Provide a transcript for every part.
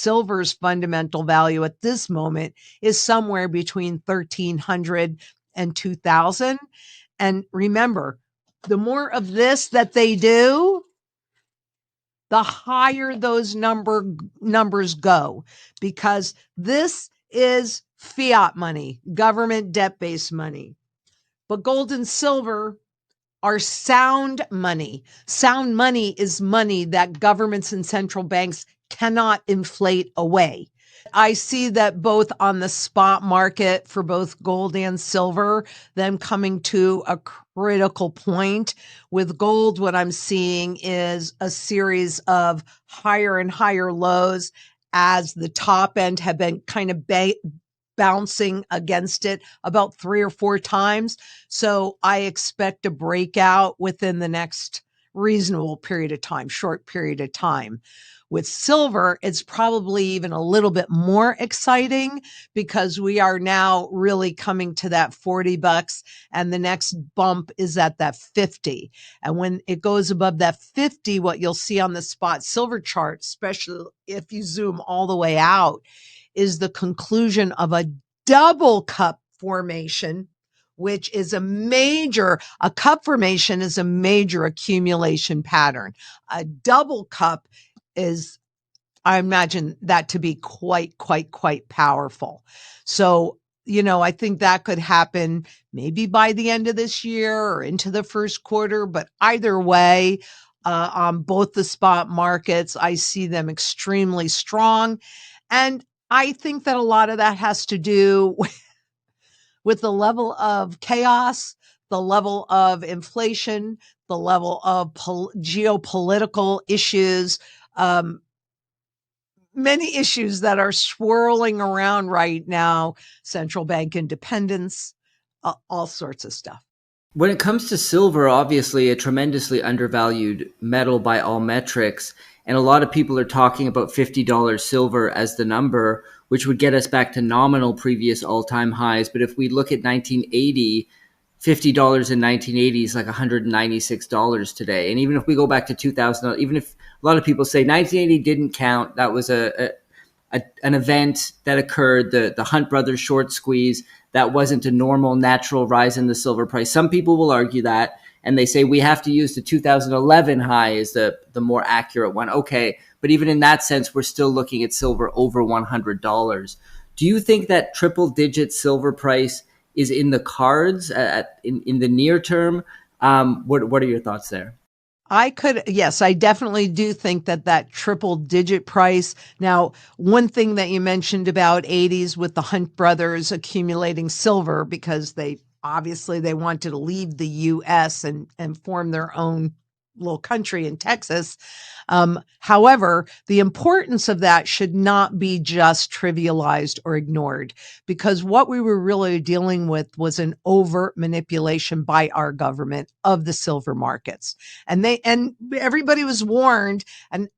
silver's fundamental value at this moment is somewhere between 1,300 and 2,000. And remember, the more of this that they do, the higher those numbers go, because this is fiat money, government debt-based money. But gold and silver are sound money. Sound money is money that governments and central banks cannot inflate away. I see that both on the spot market for both gold and silver, them coming to a critical point. With gold, what I'm seeing is a series of higher and higher lows as the top end have been kind of bouncing against it about 3 or 4 times. So I expect a breakout within the next reasonable period of time, short period of time. With silver, it's probably even a little bit more exciting because we are now really coming to that $40 and the next bump is at that 50. And when it goes above that 50, what you'll see on the spot silver chart, especially if you zoom all the way out, is the conclusion of a double cup formation, which is a cup formation is a major accumulation pattern. A double cup is, I imagine that to be quite powerful. So, I think that could happen maybe by the end of this year or into the first quarter, but either way, on both the spot markets, I see them extremely strong. And I think that a lot of that has to do with the level of chaos, the level of inflation, the level of geopolitical issues, many issues that are swirling around right now, central bank independence, all sorts of stuff. When it comes to silver, obviously a tremendously undervalued metal by all metrics. And a lot of people are talking about $50 silver as the number, which would get us back to nominal previous all-time highs. But if we look at 1980, $50 in 1980 is like $196 today. And even if we go back to 2000, even if a lot of people say 1980 didn't count, that was an event that occurred, the Hunt brothers short squeeze, that wasn't a normal natural rise in the silver price. Some people will argue that, and they say we have to use the 2011 high as the more accurate one. Okay, but even in that sense, we're still looking at silver over $100. Do you think that triple-digit silver price is in the cards in the near term? What are your thoughts there? Yes, I definitely do think that triple digit price. Now, one thing that you mentioned about 80s with the Hunt brothers accumulating silver, because they wanted to leave the US and form their own little country in Texas. However, the importance of that should not be just trivialized or ignored, because what we were really dealing with was an overt manipulation by our government of the silver markets. And everybody was warned. And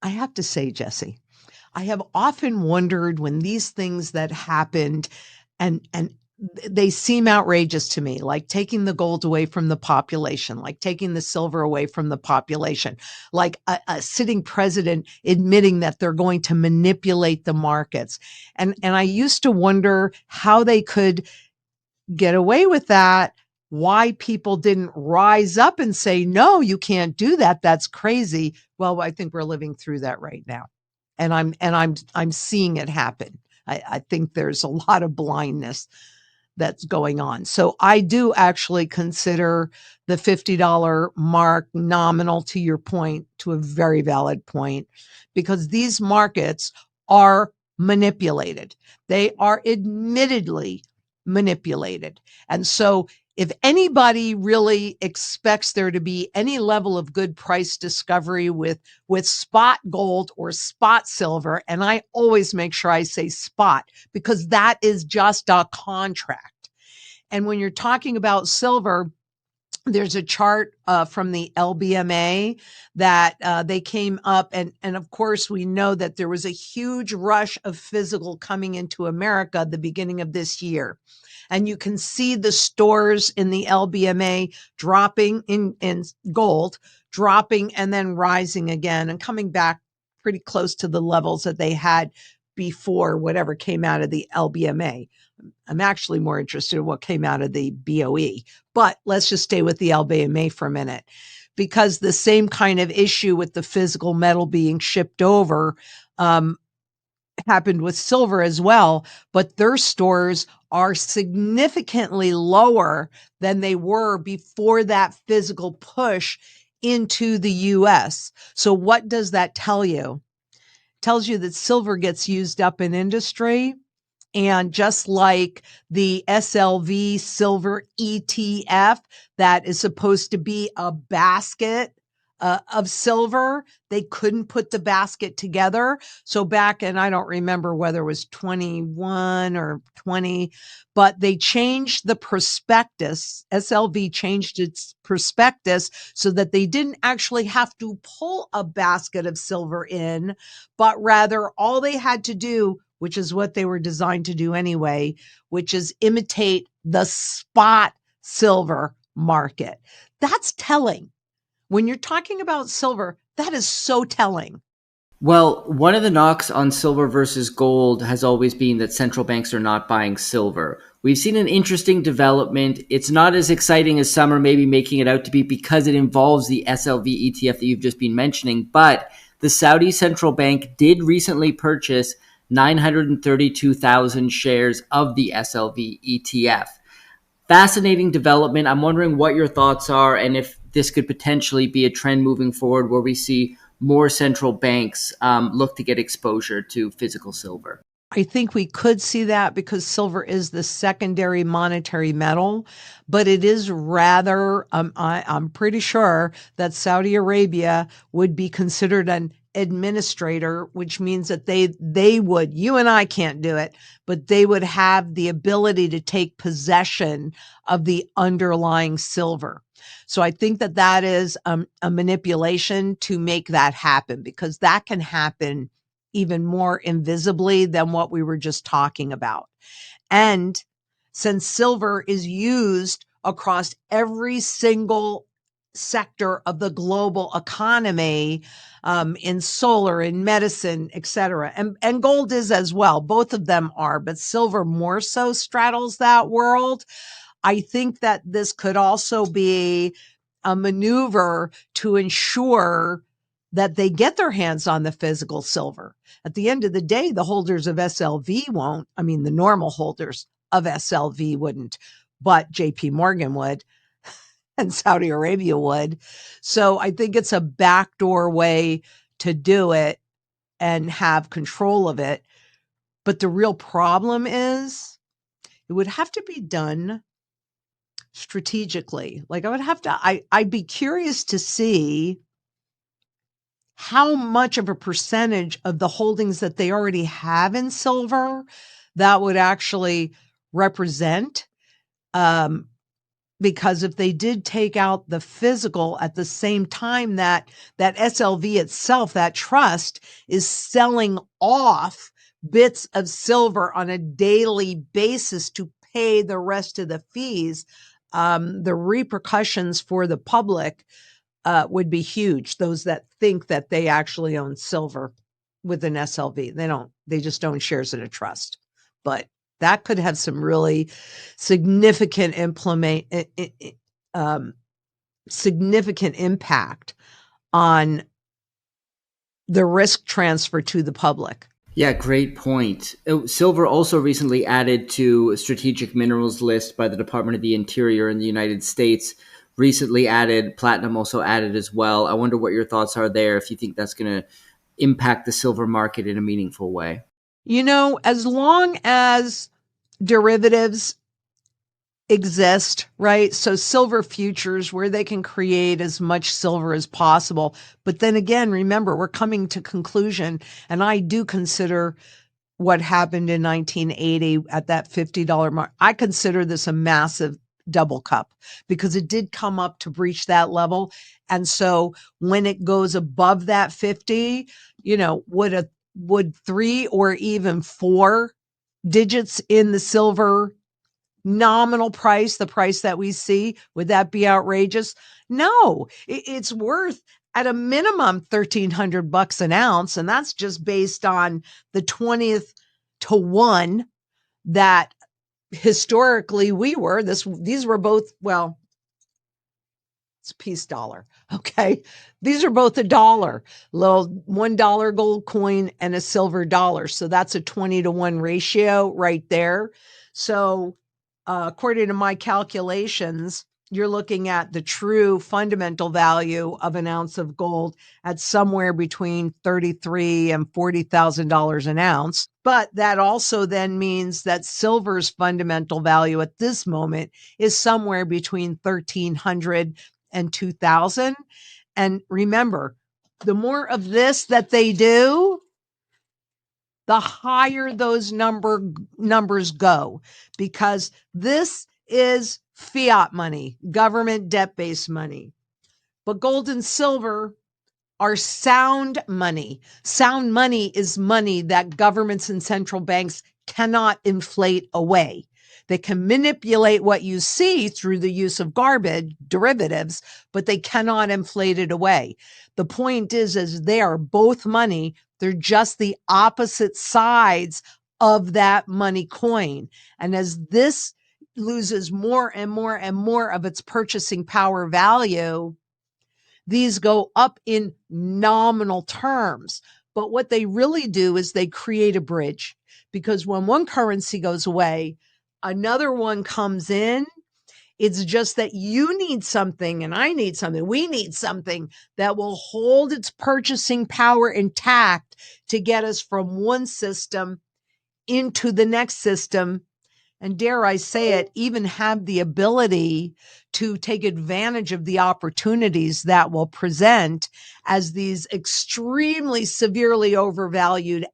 I have to say, Jesse, I have often wondered when these things that happened and they seem outrageous to me, like taking the gold away from the population, like taking the silver away from the population, like a sitting president admitting that they're going to manipulate the markets. And I used to wonder how they could get away with that, why people didn't rise up and say, no, you can't do that. That's crazy. Well, I think we're living through that right now. And I'm seeing it happen. I think there's a lot of blindness that's going on. So I do actually consider the $50 mark nominal, to your point, to a very valid point, because these markets are manipulated. They are admittedly manipulated. And so if anybody really expects there to be any level of good price discovery with spot gold or spot silver, and I always make sure I say spot because that is just a contract. And when you're talking about silver, there's a chart from the LBMA that they came up. And of course, we know that there was a huge rush of physical coming into America at the beginning of this year. And you can see the stores in the LBMA dropping in gold, dropping and then rising again and coming back pretty close to the levels that they had before whatever came out of the LBMA. I'm actually more interested in what came out of the BOE, but let's just stay with the LBMA for a minute, because the same kind of issue with the physical metal being shipped over happened with silver as well, but their stores are significantly lower than they were before that physical push into the US. So what does that tell you? It tells you that silver gets used up in industry. And just like the SLV silver ETF that is supposed to be a basket of silver, they couldn't put the basket together. So back in, I don't remember whether it was 21 or 20, but they changed the prospectus. SLV changed its prospectus so that they didn't actually have to pull a basket of silver in, but rather all they had to do, which is what they were designed to do anyway, which is imitate the spot silver market. That's telling. When you're talking about silver, that is so telling. Well, one of the knocks on silver versus gold has always been that central banks are not buying silver. We've seen an interesting development. It's not as exciting as some are maybe making it out to be because it involves the SLV ETF that you've just been mentioning, but the Saudi central bank did recently purchase 932,000 shares of the SLV ETF. Fascinating development. I'm wondering what your thoughts are and if this could potentially be a trend moving forward where we see more central banks look to get exposure to physical silver. I think we could see that because silver is the secondary monetary metal, but it is rather, I'm pretty sure that Saudi Arabia would be considered an administrator, which means that they would, you and I can't do it, but they would have the ability to take possession of the underlying silver. So I think that that is a manipulation to make that happen, because that can happen even more invisibly than what we were just talking about. And since silver is used across every single sector of the global economy, in solar, in medicine, et cetera, and gold is as well. Both of them are, but silver more so straddles that world. I think that this could also be a maneuver to ensure that they get their hands on the physical silver. At the end of the day, the holders of SLV won't. I mean, the normal holders of SLV wouldn't, but JP Morgan would and Saudi Arabia would. So I think it's a backdoor way to do it and have control of it. But the real problem is it would have to be done strategically. Like I'd be curious to see how much of a percentage of the holdings that they already have in silver that would actually represent. Because if they did take out the physical at the same time that SLV itself, that trust, is selling off bits of silver on a daily basis to pay the rest of the fees, the repercussions for the public would be huge. Those that think that they actually own silver with an SLV, they don't. They just own shares in a trust. But that could have some really significant significant impact on the risk transfer to the public. Yeah, great point. Silver also recently added to a strategic minerals list by the Department of the Interior in the United States. Recently added, platinum also added as well. I wonder what your thoughts are there, if you think that's going to impact the silver market in a meaningful way. You know, as long as derivatives exist, right? So silver futures where they can create as much silver as possible. But then again, remember, we're coming to conclusion, and I do consider what happened in 1980 at that $50 mark. I consider this a massive double cup because it did come up to breach that level. And so when it goes above that 50, you know, would 3 or even 4 digits in the silver nominal price, the price that we see, would that be outrageous? No, it's worth at a minimum $1,300 an ounce. And that's just based on the 20th to 1 that historically we were. These were both, well, it's peace dollar. Okay. These are both $1, little $1 gold coin and a silver dollar. So that's a 20 to 1 ratio right there. So according to my calculations, you're looking at the true fundamental value of an ounce of gold at somewhere between $33,000 and $40,000 an ounce. But that also then means that silver's fundamental value at this moment is somewhere between $1,300 and $2,000. And remember, the more of this that they do, the higher those numbers go, because this is fiat money, government debt-based money. But gold and silver are sound money. Sound money is money that governments and central banks cannot inflate away. They can manipulate what you see through the use of garbage derivatives, but they cannot inflate it away. The point is they are both money. They're just the opposite sides of that money coin. And as this loses more and more and more of its purchasing power value, these go up in nominal terms. But what they really do is they create a bridge, because when one currency goes away, another one comes in. It's just that you need something and I need something. We need something that will hold its purchasing power intact to get us from one system into the next system. And dare I say it, even have the ability to take advantage of the opportunities that will present as these extremely severely overvalued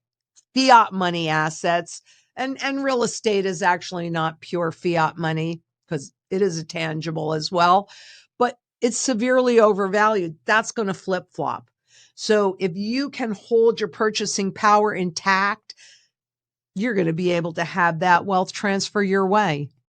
fiat money assets. And real estate is actually not pure fiat money, because it is a tangible as well, but it's severely overvalued. That's going to flip flop. So if you can hold your purchasing power intact, you're going to be able to have that wealth transfer your way.